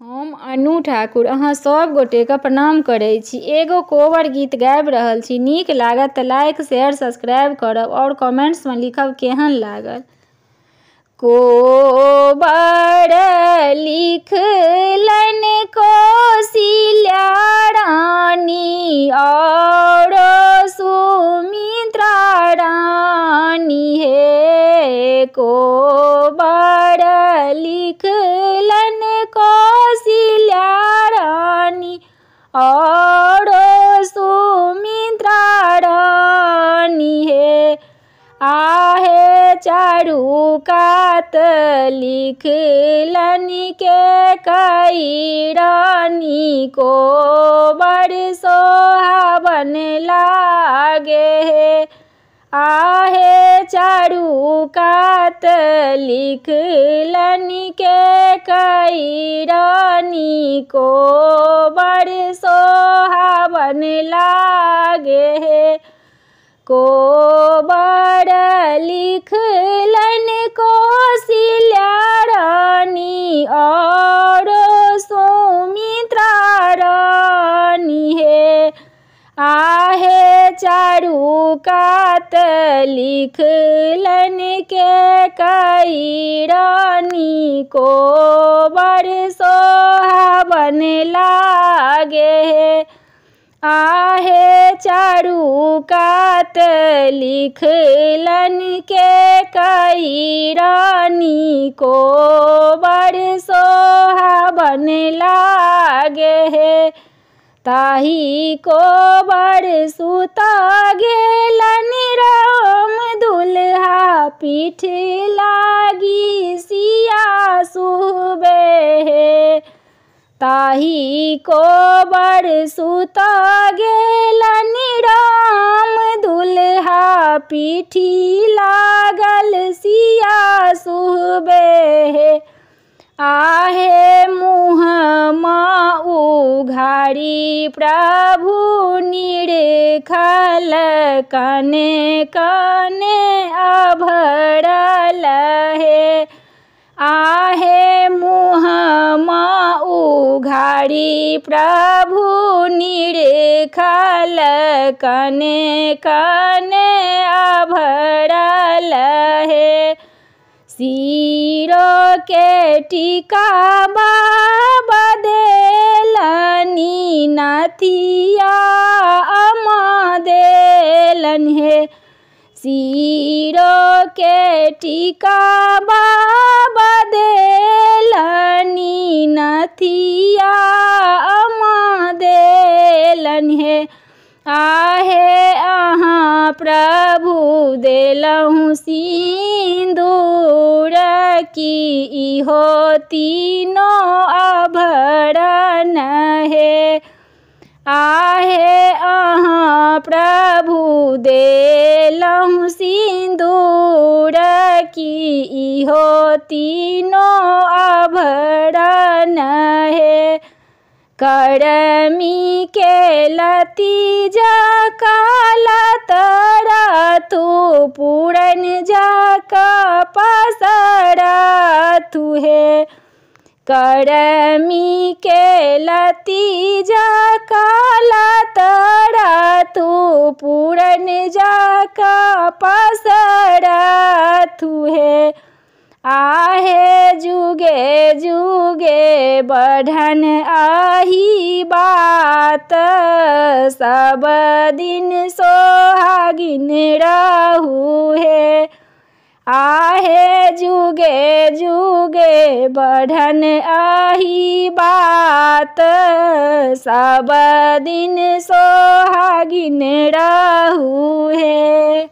हम अनु ठाकुर अहाँ सब गोटे के प्रणाम करै छी। एगो कोबर गीत गाबि रहल छी। नीक लागत तऽ लाइक शेयर सब्सक्राइब करब और कमेंट्स में लिखब केहन लागल। कोबर लिखलन कौशल्या रानी और सुमित्रा रानी हे। कोबर लिखलन कौशल्या रानी और सुमित्रा रानी हे। आहे चारू कात लिखलन के कई रानी कोबर सोहावन लागे हे। आहे चारू कात लिखलन के कई रानी कोबर सोहावन लागे हे। कोबर लिखलन कौशल्या रानी और सुमित्रा रानी हे। आहे चारू कात लिखलन के कई रानी कोबर सोहावन लागे हे। आहे चारू कात लिखलन के कई रानी कोबर सोहावन लागे हे। ताही कोबर सुता गेलन राम दुल्हा पीठ लागी सिया सुबे हे। ताही कोबर सुता गेलन राम दुल्हा पीठी लागल सिया सुबे हे। आहे मुँह माँ उघारी प्रभु निरखल कने कने अभरल हे। आहे मुँह माँ उघारी प्रभु निरखल कने कने अभरल हे। सिरो के टीका बाबा देलनी नथिया अमा देलन हे। सिरो के टीका बाबा देलनी नथिया अमा देलन हे। आहे अहाँ प्रभु देलहु सिंदूर की इहो तीनों आभरण हे। आहे अहाँ प्रभु देलहु सिंदूर की इहो तीनों आभरण हे। करमी के लती जा काला तरा तू पूरन जा का पसरा तू है। करमी के लती जा काला तरा तू पूरन जा का पसरा तू है। आहे जुगे जुगे बढ़न आही बात सब दिन सोहागिन रहू है। आहे जुगे जुगे बढ़न आही बात सब दिन सोहागिन रहू है।